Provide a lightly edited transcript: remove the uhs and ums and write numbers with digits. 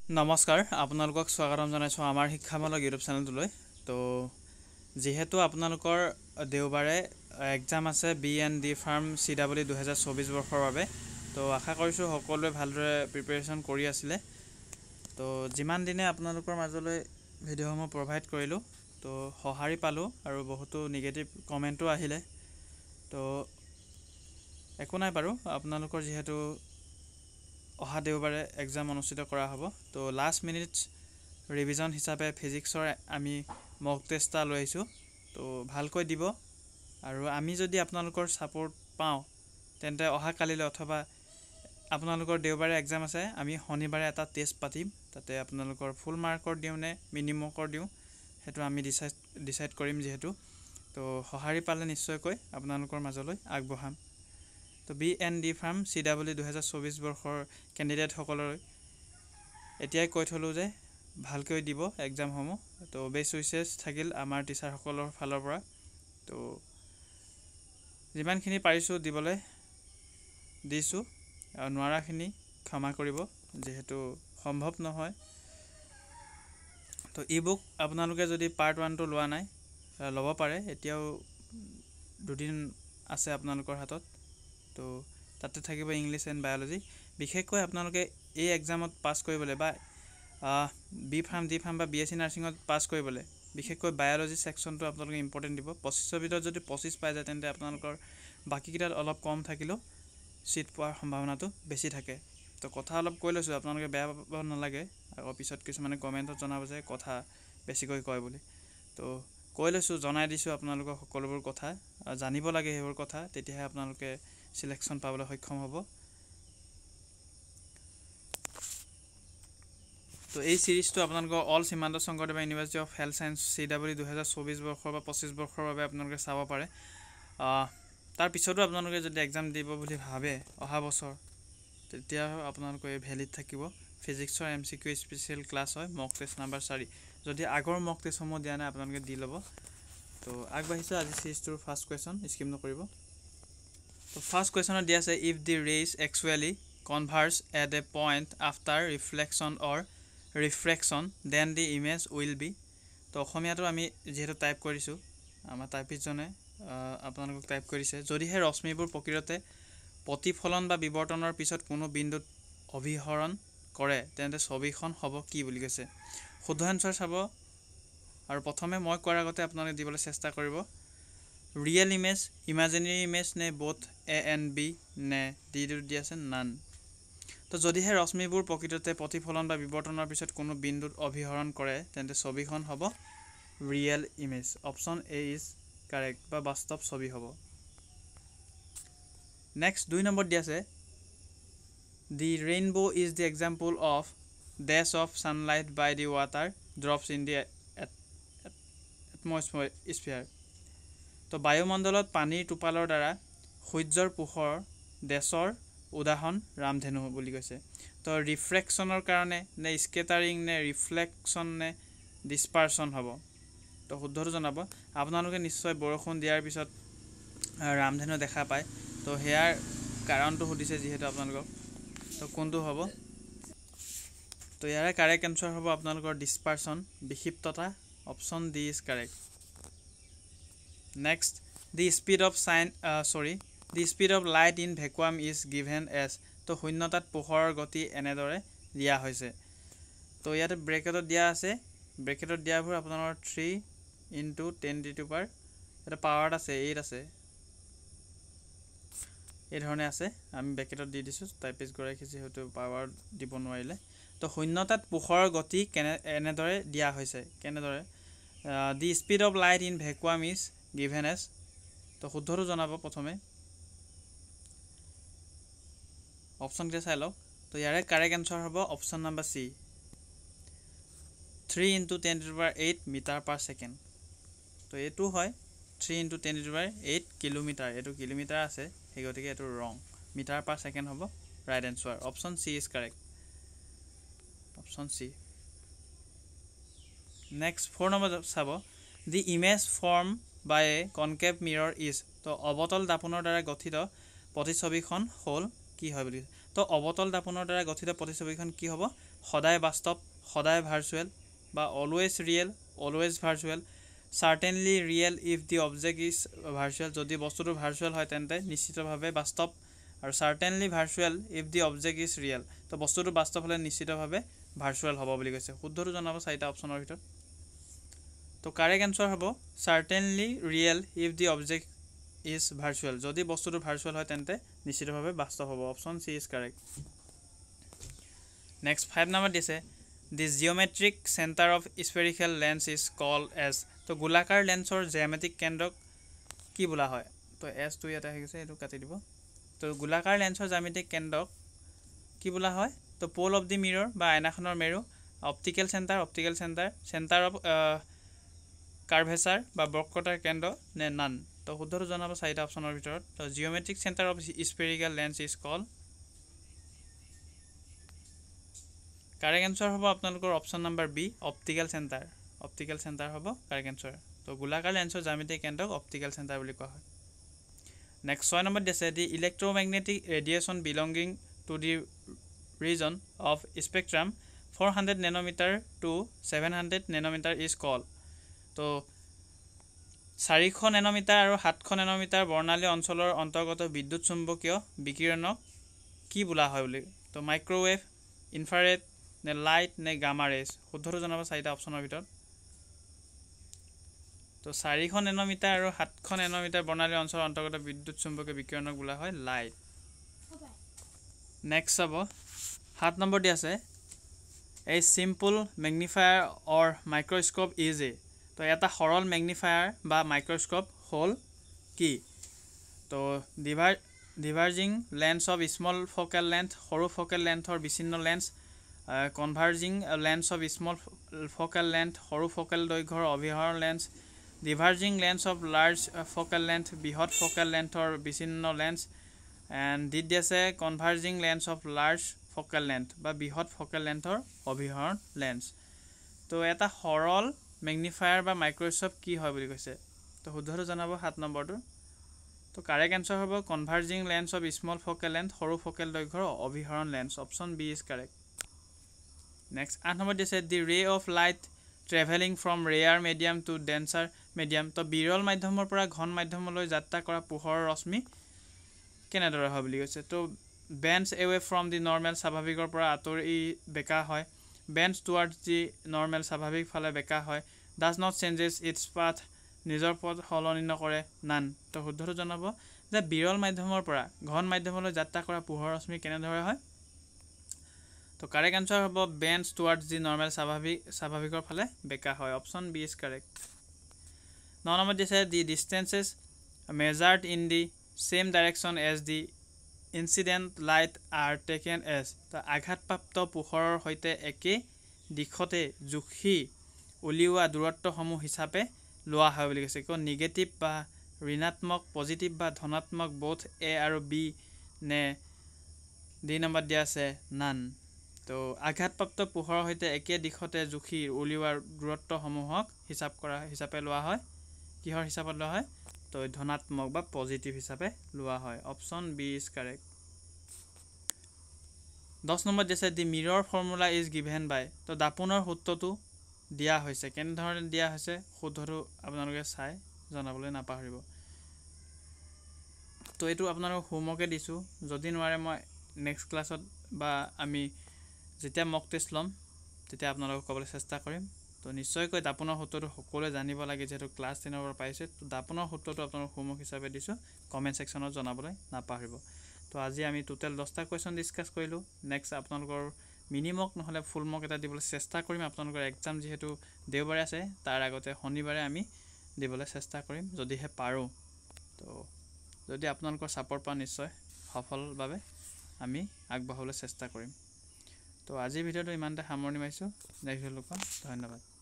নমস্কাৰ আপোনালোকক স্বাগতম জনাইছো আমাৰ শিক্ষামূলক ইউটিউব চেনেলটোলৈ তো যেহেতু আপোনালোকৰ দেওবাৰে এক্সাম আছে BND ফাৰ্ম CW 2024 বৰ্ষৰ বাবে তো আশা কৰিছো সকলোৱে ভালদৰে প্ৰিপাৰেচন কৰি আছিলে তো যিমান দিনে আপোনালোকৰ মাজলৈ ভিডিঅ'সমূহ প্ৰভাইড কৰিলো তো সহাৰি পালো আৰু বহুতো নিগেটিভ কমেন্টও আহিলে তো একো নাই বাৰু আপোনালোকৰ যেহেতু অহা দেওবাৰে এক্সাম অনুষ্ঠিত কৰা হ'ব তো লাষ্ট মিনিটছ ৰিভিজন হিচাপে ফিজিক্সৰ আমি মক টেষ্ট এটা লৈ আহিছোঁ তো ভালকৈ দিব আৰু আমি যদি আপোনালোকৰ ছাপোৰ্ট পাওঁ তেন্তে অহা কালিলৈ অথবা আপোনালোকৰ দেওবাৰে এক্সাম আছে আমি শনিবাৰে এটা টেষ্ট পাতিম তাতে আপোনালোকৰ ফুল মাৰ্কৰ দিওঁ নে মিনিমামৰ দিওঁ সেইটো আমি ডিসাইড কৰিম যেহেতু তো সহাৰি পালে নিশ্চয়কৈ আপোনালোকৰ মাজলৈ আগবঢ়াম তো BND ফাৰ্ম CW 2024 বৰ্ষৰ কেণ্ডিডেটসকললৈ এতিয়াই কৈ থলো যে ভালকৈ দিব এক্সামসমূহ তো বেষ্ট উইচেছ থাকিল আমাৰ টিচাৰসকলৰ ফালৰ পৰা তো যিমানখিনি পাৰিছোঁ দিবলৈ দিছোঁ আৰু নোৱাৰাখিনি ক্ষমা কৰিব যেহেতু সম্ভৱ নহয় তো ই-বুক আপোনালোকে যদি পাৰ্ট 1 টো লোৱা নাই ল'ব পাৰে এতিয়াও দুদিন আছে আপোনালোকৰ হাতত তো তাতে থাকিব ইংলিছ এণ্ড বায়োলজি বিশেষকৈ আপোনালোকে এই এক্সামত পাছ কৰিবলৈ বা বি ফাৰ্ম ডি ফাৰ্ম বা BSc নাৰ্ছিঙত পাছ কৰিবলৈ বিশেষকৈ বায়োলজি সেকশনটো আপোনালোকে ইম্পৰ্টেন্ট দিব 25ৰ ভিতৰত যদি 25 পাই যায় তেন্তে আপোনালোকৰ বাকিকেইটাত অলপ কম থাকিলেও সিট পোৱাৰ সম্ভাৱনাটো বেছি থাকে তো কথা অলপ কৈ লৈছোঁ আপোনালোকে বেয়া পাব নালাগে আকৌ পিছত কিছুমানে কমেন্টত জনাব যে কথা বেছিকৈ কয় বুলি তো কৈ লৈছোঁ জনাই দিছোঁ আপোনালোকক সকলোবোৰ কথা জানিব লাগে সেইবোৰ কথা তেতিয়াহে আপোনালোকে সিলেকশন পাবলৈ সক্ষম হ'ব তো এই সিৰিজটো আপোনালোকৰ অল সীমান্ত Sankardev university of health science CW 2024 বৰ্ষৰ বা 25 বৰ্ষৰ বাবে আপোনালোকে চাব পাৰে তাৰ পিছতো আপোনালোকে যদি এক্সাম দিব বুলি ভাবে অহা বছৰ তেতিয়া আপোনালোকে ভ্যালিড থাকিব ফিজিক্সৰ MCQ স্পেশাল ক্লাছ হয় মক টেষ্ট নাম্বাৰ 4 যদি আগৰ মক টেষ্টসমূহ দিয়া নাই আপোনালোকে দি ল'ব তো আগবাঢ়িছো আজি সিৰিজটোৰ ফাৰ্স্ট কোৱেশ্চন স্কিম নকৰিব তো ফাৰ্স্ট কোৱেশ্চনত দিয়া আছে if the rays actually converge at a point after reflection or refraction then the image will be তো অসমীয়াটো আমি যেহেতু টাইপ কৰিছো আমাৰ টাইপিষ্টজনে আপোনালোকক টাইপ কৰিছে যদিহে ৰশ্মিবোৰ প্ৰকৃততে প্ৰতিফলন বা বিৱৰ্তনৰ পিছত কোনো বিন্দুত অভিহৰণ কৰে তেন্তে ছবিখন হ'ব কি বুলি কৈছে শুদ্ধ আনসাৰ চাব আৰু প্ৰথমে মই কোৱাৰ আগতে আপোনালোকে দিবলৈ চেষ্টা কৰিব ৰিয়েল ইমেজ ইমাজিনাৰী ইমেজ নে both A and B নে D দি আছে নান তো যদিহে ৰশ্মিবোৰ প্ৰকৃততে প্ৰতিফলন বা বিৱৰ্তনৰ পিছত কোনো বিন্দুত অভিহৰণ কৰে তেন্তে ছবিখন হ'ব real image option A is correct বা বাস্তৱ ছবি হ'ব নেক্সট 2 নম্বৰ দি আছে The rainbow is the example of dash of sunlight by the water drops in the atmosphere তো বায়ুমণ্ডলত পানীৰ টোপালৰ দ্বাৰা সূৰ্যৰ পোহৰ দেশৰ উদাহৰণ ৰামধেনু বুলি কৈছে তো ৰিফ্ৰেকশনৰ কাৰণে নে স্কেটাৰিং নে ৰিফ্লেকশন নে ডিসপাৰশন হ'ব তো শুদ্ধটো জনাব আপোনালোকে নিশ্চয় বৰষুণ দিয়াৰ পিছত ৰামধেনু দেখা পায় তো হেয়াৰ কাৰণটো সুধিছে যেহেতু আপোনালোকক তো কোনটো হ'ব তো ইয়াৰে কাৰেক্ট আনসাৰ হ'ব আপোনালোকৰ ডিসপাৰশন বিক্ষিপ্ততা option D is correct next the speed of light in vacuum is given as তো শূন্যতাত পোহৰৰ গতি এনেদৰে দিয়া হৈছে তো ইয়াতে ব্ৰেকেটত দিয়া আছে ব্ৰেকেটত দিয়াবোৰ আপোনালোকৰ 3 * 10^, এটা পাৱাৰত আছে 8 আছে এই ধৰণে আছে আমি ব্ৰেকেটত দি দিছো টাইপিষ্ট গৰাই খিছি হয়তো পাৱাৰ দিব নোৱাৰিলে তো শূন্যতাত পোহৰৰ গতি এনেদৰে দিয়া হৈছে কেনেদৰে the speed of light in vacuum is given as তো শুদ্ধটো জনাব প্ৰথমে অপচন কে চাই লওক তো ইয়াৰে কাৰেক্ট আনসাৰ হ'ব option number C 3 * 10^8 metre per second তো এটো হয় 3 * 10^8 কিলোমিটাৰ এটো কিলোমিটাৰ আছে সেই গতিকে এটো ৰং মিটাৰ পাৰ সেকেন্ড হ'ব right answer option C is correct option C next 4 number চাব the image formed by a concave mirror is তো অবতল দাপনৰ দ্বাৰা গঠিত প্ৰতিছবিখন হ'ল কি হয় বুলি তো অবতল দাপনৰ দ্বাৰা গঠিত প্ৰতিছবিখন কি হ'ব সদায় বাস্তৱ, সদায় ভাৰ্চুৱেল বা always real, always virtual, certainly real if the object is virtual, যদি বস্তুটো ভাৰ্চুৱেল হয় তেন্তে নিশ্চিতভাৱে বাস্তৱ, আৰু certainly virtual if the object is real, তো বস্তুটো বাস্তৱ হ'লে নিশ্চিতভাৱে ভাৰ্চুৱেল হ'ব বুলি কৈছে। শুদ্ধটো জনাব চাৰিটা অপশ্যনৰ ভিতৰত। তো কাৰেক্ট এনচাৰ হ'ব certainly real if the object is virtual, যদি বস্তুটো ভাৰ্চুৱেল হয় তেন্তে নিশ্চিতভাৱে বাস্তৱ হ'ব। Option C is correct. Next 5 number দিছে the geometric centre of spherical lens is called as, তো গোলাকাৰ লেন্সৰ জ্যামিতিক কেন্দ্ৰক কি বোলা হয়? তো এছটো ইয়াতে আহি গৈছে, এইটো কাটি দিব। তো গোলাকাৰ লেন্সৰ জ্যামিতিক কেন্দ্ৰক কি বোলা হয়? তো প'ল অফ দি মিৰৰ বা আইনাখনৰ মেৰু, optical centre, centre of curvature বা বক্ৰতাৰ কেন্দ্ৰ নে নান? তো শুদ্ধটো জনাব চাৰিটা অপশ্যনৰ ভিতৰত। তো geometric centre of spherical lens is called, correct answer হ'ব আপোনালোকৰ option number B, optical centre. Optical centre হ'ব কাৰেক্ট এনচাৰ। তো গোলাকাৰ লেন্সৰ জ্যামিতিক কেন্দ্ৰক অপটিকেল চেণ্টাৰ বুলি কোৱা হয়। নেক্সট 6 নম্বৰ দিছে the electromagnetic radiation belonging to the region of spectrum 400 nanometre to 700 nanometre is called, তো 400 নেন'মিটাৰ আৰু 700 নেন'মিটাৰ বৰ্ণালী অঞ্চলৰ অন্তৰ্গত বিদ্যুৎ চুম্বকীয় বিকিৰণক কি বোলা হয় বুলি? তো মাইক্ৰ'ৱেভ, ইনফ্ৰাৰেড নে লাইট নে গামা ৰেজ? শুদ্ধটো জনাব চাৰিটা অপশ্যনৰ ভিতৰত। তো 400 নেন'মিটাৰ আৰু 700 নেন'মিটাৰ বৰ্ণালী অঞ্চলৰ অন্তৰ্গত বিদ্যুৎ চুম্বকীয় বিকিৰণক বোলা হয় লাইট। নেক্সট চাব 7 নম্বৰ দি আছে এই simple magnifier or microscope is a, তো এটা সৰল মেগনিফায়াৰ বা মাইক্ৰস্কোপ হ'ল কি? তো diverging lens of small focal length, সৰু ফকেল লেন্থৰ বিচ্ছিন্ন lens, converging lens of small focal length, সৰু ফকেল দৈৰ্ঘ্যৰ অভিহৰণ lens, diverging lens of large focal length, বৃহৎ ফকেল লেন্থৰ বিচ্ছিন্ন লেন্স, এণ্ড দি আছে converging lens of large focal length বা বৃহৎ ফকেল লেন্থৰ অভিহৰণ লেন্স। তো এটা সৰল মেগনিফায়াৰ বা মাইক্ৰস্কোপ কি হয় বুলি কৈছে? তো শুদ্ধটো জনাব 7 নম্বৰটো। তো কাৰেক্ট এনচাৰ হ'ব converging lens of small focal length, সৰু ফকেল দৈৰ্ঘ্যৰ অভিহৰণ lens. Option B is correct. Next 8 number দিছে the ray of light travelling from rarer medium to denser medium, তো বিৰল মাধ্যমৰ পৰা ঘন মাধ্যমলৈ যাত্ৰা কৰা পোহৰৰ ৰশ্মি কেনেদৰে হয় বুলি কৈছে? তো বেণ্টছ এৱে ফ্ৰম দি নৰ্মেল, স্বাভাৱিকৰ পৰা আঁতৰি বেকা হয়, বেণ্টছ টুৱাৰ্ডছ দি নৰ্মেল, স্বাভাৱিক ফালে বেকা হয়, does not changes its path, নিজৰ পথ সলনি নকৰে, নান। তো শুদ্ধটো জনাব যে বিৰল মাধ্যমৰ পৰা ঘন মাধ্যমলৈ যাত্ৰা কৰা পোহৰৰ ৰশ্মি কেনেদৰে হয়? তো কাৰেক্ট এনচাৰ হ'ব বেণ্টছ টুৱাৰ্ডছ দি নৰ্মেল, স্বাভাৱিকৰ ফালে বেকা হয়। Option B is correct. 9 number দিছে the distances measured in the same direction as the incident light are taken as, তো আঘাতপ্ৰাপ্ত পোহৰৰ সৈতে একে দিশতে জুখি উলিওৱা দূৰত্বসমূহ হিচাপে লোৱা হয় বুলি কৈছে। কিয় নিগেটিভ বা ঋণাত্মক, পজিটিভ বা ধনাত্মক, বোথ এ আৰু বি নে ডি নম্বৰ দিয়া আছে নান। তো আঘাতপ্ৰাপ্ত পোহৰৰ সৈতে একে দিশতে জুখি উলিওৱা দূৰত্বসমূহক হিচাপে লোৱা হয়, কিহৰ হিচাপত লোৱা হয়? তো ধনাত্মক বা পজিটিভ হিচাপে লোৱা হয়। Option B is correct. 10 number দিছে the mirror formula is given by, তো দাপোনৰ সূত্ৰটো দিয়া হৈছে, কেনেধৰণে দিয়া হৈছে? শুদ্ধটো আপোনালোকে চাই জনাবলৈ নাপাহৰিব। তো এইটো আপোনালোকক হোমৱৰ্কে দিছোঁ, যদি নোৱাৰে মই নেক্সট ক্লাছত বা আমি যেতিয়া মক টেষ্ট ল'ম তেতিয়া আপোনালোকক ক'বলৈ চেষ্টা কৰিম। তো নিশ্চয়কৈ দাপোনৰ সূত্ৰটো সকলোৱে জানিব লাগে, যিহেতু ক্লাছ 10ৰ পৰা পাইছে। তো দাপোনৰ সূত্ৰটো আপোনালোক হোমৱৰ্ক হিচাপে দিছোঁ, কমেণ্ট ছেকশ্যনত জনাবলৈ নাপাহৰিব। তো আজি আমি টোটেল 10টা কুৱেশ্যন ডিছকাছ কৰিলোঁ। নেক্সট আপোনালোকৰ মিনি মক নহ'লে ফুল মক এটা দিবলৈ চেষ্টা কৰিম। আপোনালোকৰ এক্সাম যিহেতু দেওবাৰে আছে, তাৰ আগতে শনিবাৰে আমি দিবলৈ চেষ্টা কৰিম যদিহে পাৰোঁ। তো যদি আপোনালোকৰ ছাপৰ্ট পাওঁ নিশ্চয় সফলভাৱে আমি আগবঢ়াবলৈ চেষ্টা কৰিম। তো আজিৰ ভিডিঅ'টো ইমানতে সামৰণি মাৰিছোঁ। নেক্সট ভিডিঅ'ত লগ পাম। ধন্যবাদ।